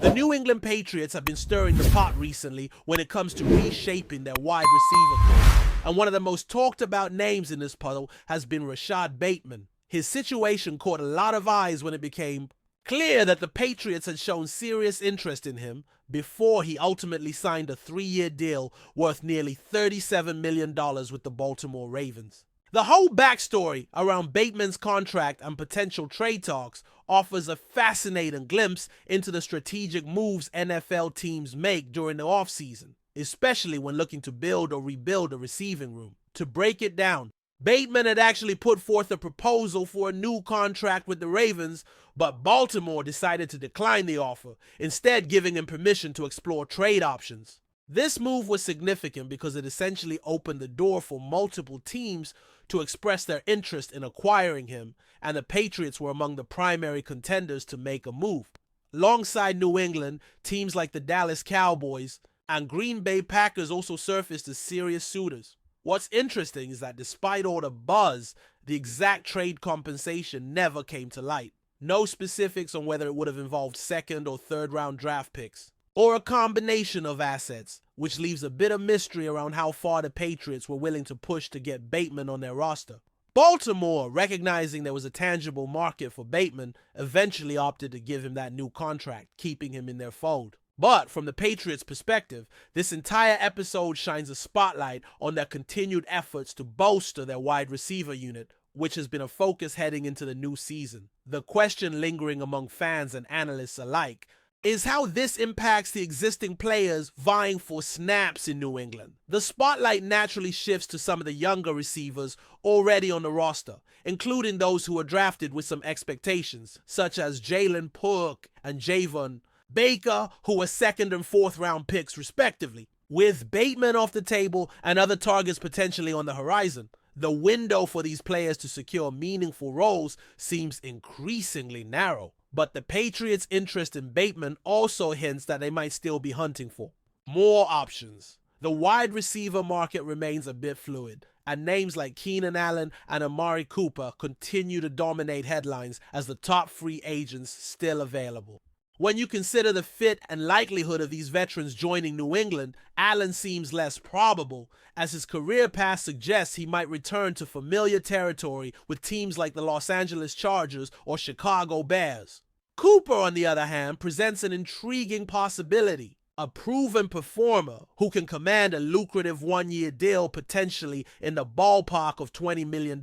The New England Patriots have been stirring the pot recently when it comes to reshaping their wide receiver core. And one of the most talked about names in this puzzle has been Rashad Baitman. His situation caught a lot of eyes when it became clear that the Patriots had shown serious interest in him before he ultimately signed a 3-year deal worth nearly $37 million with the Baltimore Ravens. The whole backstory around Bateman's contract and potential trade talks offers a fascinating glimpse into the strategic moves NFL teams make during the offseason, especially when looking to build or rebuild a receiving room. To break it down, Bateman had actually put forth a proposal for a new contract with the Ravens, but Baltimore decided to decline the offer, instead giving him permission to explore trade options. This move was significant because it essentially opened the door for multiple teams to express their interest in acquiring him, and the Patriots were among the primary contenders to make a move. Alongside New England, teams like the Dallas Cowboys and Green Bay Packers also surfaced as serious suitors. What's interesting is that despite all the buzz, the exact trade compensation never came to light. No specifics on whether it would have involved second or third round draft picks, or a combination of assets, which leaves a bit of mystery around how far the Patriots were willing to push to get Bateman on their roster. Baltimore, recognizing there was a tangible market for Bateman, eventually opted to give him that new contract, keeping him in their fold. But from the Patriots' perspective, this entire episode shines a spotlight on their continued efforts to bolster their wide receiver unit, which has been a focus heading into the new season. The question lingering among fans and analysts alike is how this impacts the existing players vying for snaps in New England. The spotlight naturally shifts to some of the younger receivers already on the roster, including those who were drafted with some expectations, such as Jalen Pook and Javon Baker, who were second and fourth round picks respectively. With Bateman off the table and other targets potentially on the horizon, the window for these players to secure meaningful roles seems increasingly narrow. But the Patriots' interest in Bateman also hints that they might still be hunting for more options. The wide receiver market remains a bit fluid, and names like Keenan Allen and Amari Cooper continue to dominate headlines as the top free agents still available. When you consider the fit and likelihood of these veterans joining New England, Allen seems less probable, as his career path suggests he might return to familiar territory with teams like the Los Angeles Chargers or Chicago Bears. Cooper, on the other hand, presents an intriguing possibility. A proven performer who can command a lucrative 1-year deal potentially in the ballpark of $20 million,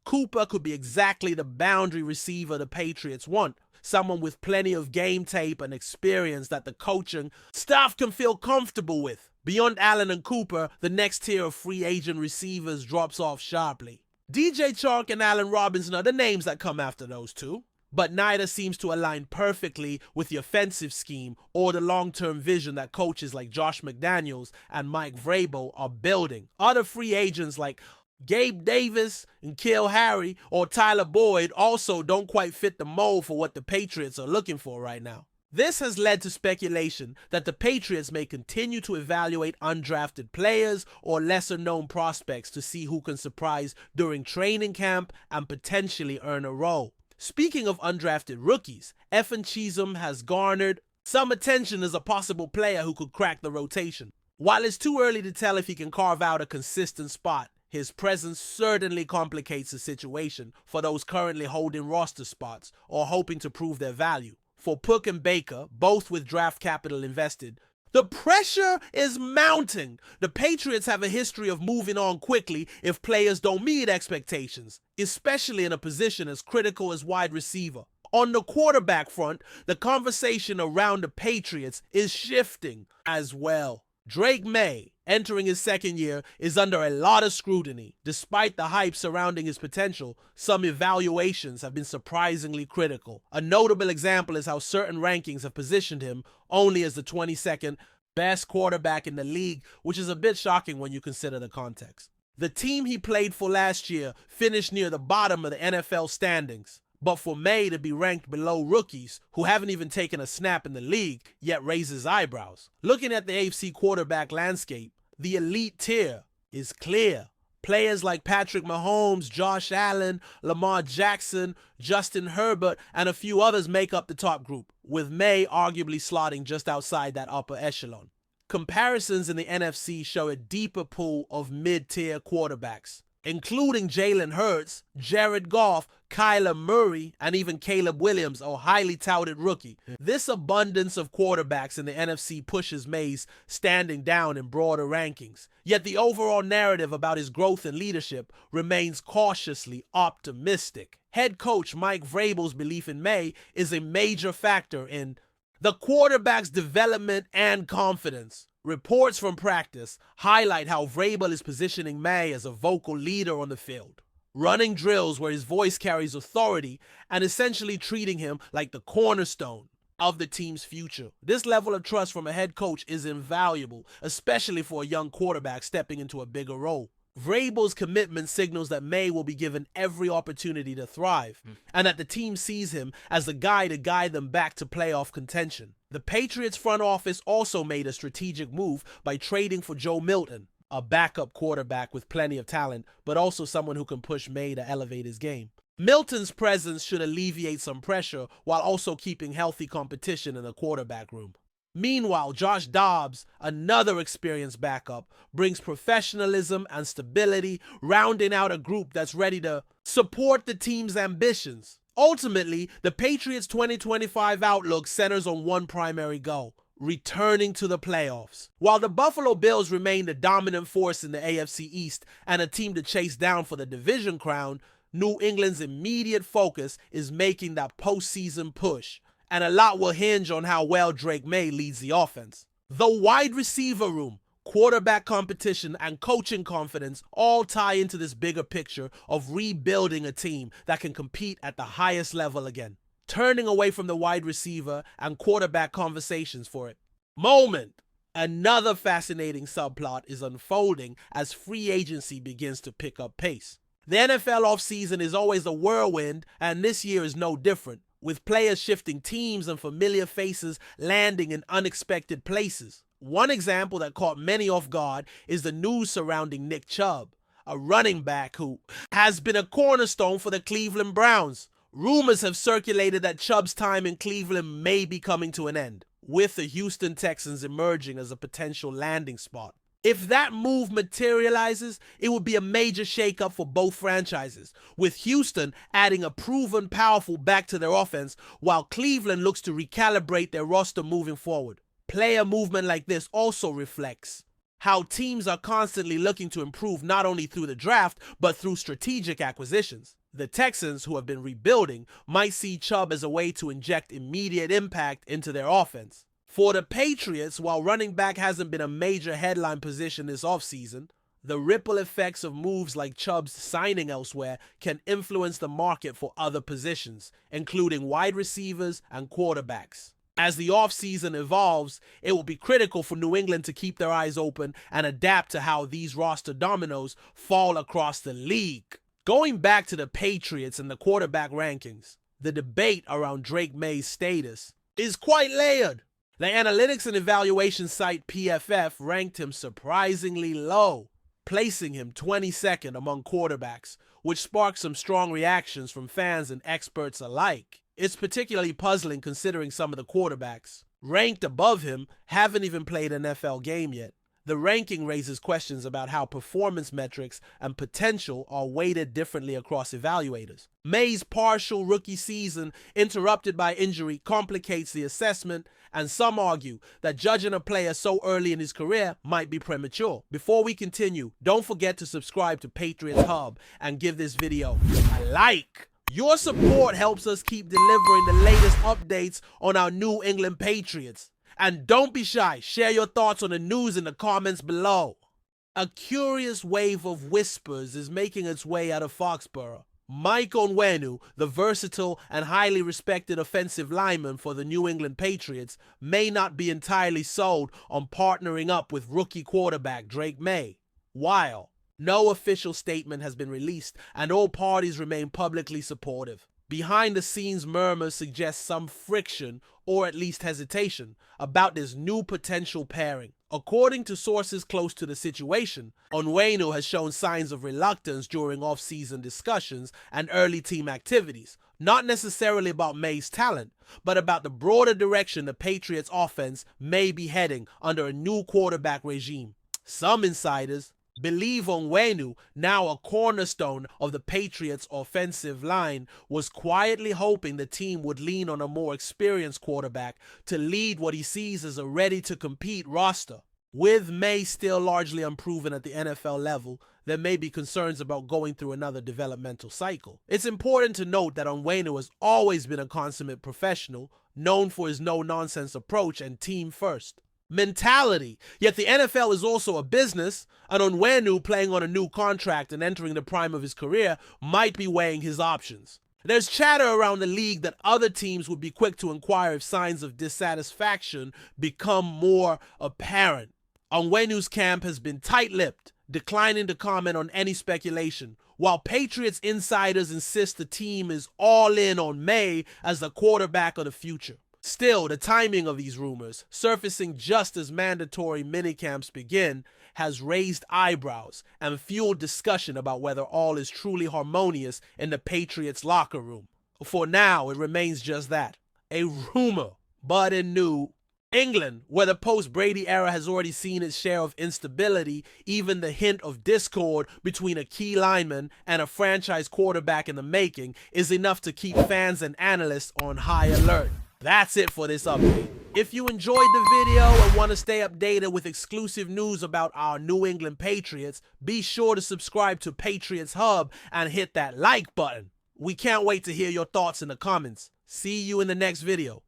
Cooper could be exactly the boundary receiver the Patriots want. Someone with plenty of game tape and experience that the coaching staff can feel comfortable with. Beyond Allen and Cooper, the next tier of free agent receivers drops off sharply. DJ Chark and Allen Robinson are the names that come after those two, but neither seems to align perfectly with the offensive scheme or the long-term vision that coaches like Josh McDaniels and Mike Vrabel are building. Other free agents like Gabe Davis and N'Keal Harry or Tyler Boyd also don't quite fit the mold for what the Patriots are looking for right now. This has led to speculation that the Patriots may continue to evaluate undrafted players or lesser-known prospects to see who can surprise during training camp and potentially earn a role. Speaking of undrafted rookies, Evan Cheatham has garnered some attention as a possible player who could crack the rotation. While it's too early to tell if he can carve out a consistent spot, his presence certainly complicates the situation for those currently holding roster spots or hoping to prove their value. For Pook and Baker, both with draft capital invested, the pressure is mounting. The Patriots have a history of moving on quickly if players don't meet expectations, especially in a position as critical as wide receiver. On the quarterback front, the conversation around the Patriots is shifting as well. Drake Maye, entering his second year, is under a lot of scrutiny. Despite the hype surrounding his potential, some evaluations have been surprisingly critical. A notable example is how certain rankings have positioned him only as the 22nd best quarterback in the league, which is a bit shocking when you consider the context. The team he played for last year finished near the bottom of the NFL standings. But for Maye to be ranked below rookies who haven't even taken a snap in the league yet raises eyebrows. Looking at the AFC quarterback landscape, the elite tier is clear. Players like Patrick Mahomes, Josh Allen, Lamar Jackson, Justin Herbert, and a few others make up the top group, with MAYE arguably slotting just outside that upper echelon. Comparisons in the NFC show a deeper pool of mid-tier quarterbacks, including Jalen Hurts, Jared Goff, Kyler Murray, and even Caleb Williams, a highly touted rookie. This abundance of quarterbacks in the NFC pushes MAYE's standing down in broader rankings. Yet the overall narrative about his growth and leadership remains cautiously optimistic. Head coach Mike Vrabel's belief in MAYE is a major factor in the quarterback's development and confidence. Reports from practice highlight how Vrabel is positioning MAYE as a vocal leader on the field, running drills where his voice carries authority and essentially treating him like the cornerstone of the team's future. This level of trust from a head coach is invaluable, especially for a young quarterback stepping into a bigger role. Vrabel's commitment signals that MAYE will be given every opportunity to thrive, and that the team sees him as the guy to guide them back to playoff contention. The Patriots front office also made a strategic move by trading for Joe Milton, a backup quarterback with plenty of talent, but also someone who can push MAYE to elevate his game. Milton's presence should alleviate some pressure while also keeping healthy competition in the quarterback room. Meanwhile, Josh Dobbs, another experienced backup, brings professionalism and stability, rounding out a group that's ready to support the team's ambitions. Ultimately, the Patriots' 2025 outlook centers on one primary goal: returning to the playoffs. While the Buffalo Bills remain the dominant force in the AFC East and a team to chase down for the division crown, New England's immediate focus is making that postseason push, and a lot will hinge on how well Drake May leads the offense. The wide receiver room, quarterback competition, and coaching confidence all tie into this bigger picture of rebuilding a team that can compete at the highest level again, turning away from the wide receiver and quarterback conversations for it. Another fascinating subplot is unfolding as free agency begins to pick up pace. The NFL offseason is always a whirlwind, and this year is no different, with players shifting teams and familiar faces landing in unexpected places. One example that caught many off guard is the news surrounding Nick Chubb, a running back who has been a cornerstone for the Cleveland Browns. Rumors have circulated that Chubb's time in Cleveland may be coming to an end, with the Houston Texans emerging as a potential landing spot. If that move materializes, it would be a major shakeup for both franchises, with Houston adding a proven powerful back to their offense, while Cleveland looks to recalibrate their roster moving forward. Player movement like this also reflects how teams are constantly looking to improve not only through the draft, but through strategic acquisitions. The Texans, who have been rebuilding, might see Chubb as a way to inject immediate impact into their offense. For the Patriots, while running back hasn't been a major headline position this offseason, the ripple effects of moves like Chubb's signing elsewhere can influence the market for other positions, including wide receivers and quarterbacks. As the offseason evolves, it will be critical for New England to keep their eyes open and adapt to how these roster dominoes fall across the league. Going back to the Patriots and the quarterback rankings, the debate around Drake May's status is quite layered. The analytics and evaluation site PFF ranked him surprisingly low, placing him 22nd among quarterbacks, which sparked some strong reactions from fans and experts alike. It's particularly puzzling considering some of the quarterbacks ranked above him haven't even played an NFL game yet. The ranking raises questions about how performance metrics and potential are weighted differently across evaluators. May's partial rookie season, interrupted by injury, complicates the assessment, and some argue that judging a player so early in his career might be premature. Before we continue, don't forget to subscribe to Patriots Hub and give this video a like. Your support helps us keep delivering the latest updates on our New England Patriots. And don't be shy, share your thoughts on the news in the comments below. A curious wave of whispers is making its way out of Foxborough. Mike ONWENU, the versatile and highly respected offensive lineman for the New England Patriots, may not be entirely sold on partnering up with rookie quarterback Drake May. While no official statement has been released and all parties remain publicly supportive, behind-the-scenes murmurs suggest some friction, or at least hesitation, about this new potential pairing. According to sources close to the situation, ONWENU has shown signs of reluctance during off-season discussions and early team activities, not necessarily about MAYE's talent, but about the broader direction the Patriots offense may be heading under a new quarterback regime. Some insiders believe ONWENU, now a cornerstone of the Patriots' offensive line, was quietly hoping the team would lean on a more experienced quarterback to lead what he sees as a ready-to-compete roster. With MAYE still largely unproven at the NFL level, there may be concerns about going through another developmental cycle. It's important to note that ONWENU has always been a consummate professional, known for his no-nonsense approach and team-first mentality. Yet the NFL is also a business, and ONWENU, playing on a new contract and entering the prime of his career, might be weighing his options. There's chatter around the league that other teams would be quick to inquire if signs of dissatisfaction become more apparent. ONWENU's camp has been tight-lipped, declining to comment on any speculation, while Patriots insiders insist the team is all in on MAYE as the quarterback of the future. Still, the timing of these rumors, surfacing just as mandatory minicamps begin, has raised eyebrows and fueled discussion about whether all is truly harmonious in the Patriots locker room. For now, it remains just that, a rumor. But in New England, where the post-Brady era has already seen its share of instability, even the hint of discord between a key lineman and a franchise quarterback in the making is enough to keep fans and analysts on high alert. That's it for this update. If you enjoyed the video and want to stay updated with exclusive news about our New England Patriots, be sure to subscribe to Patriots Hub and hit that like button. We can't wait to hear your thoughts in the comments. See you in the next video.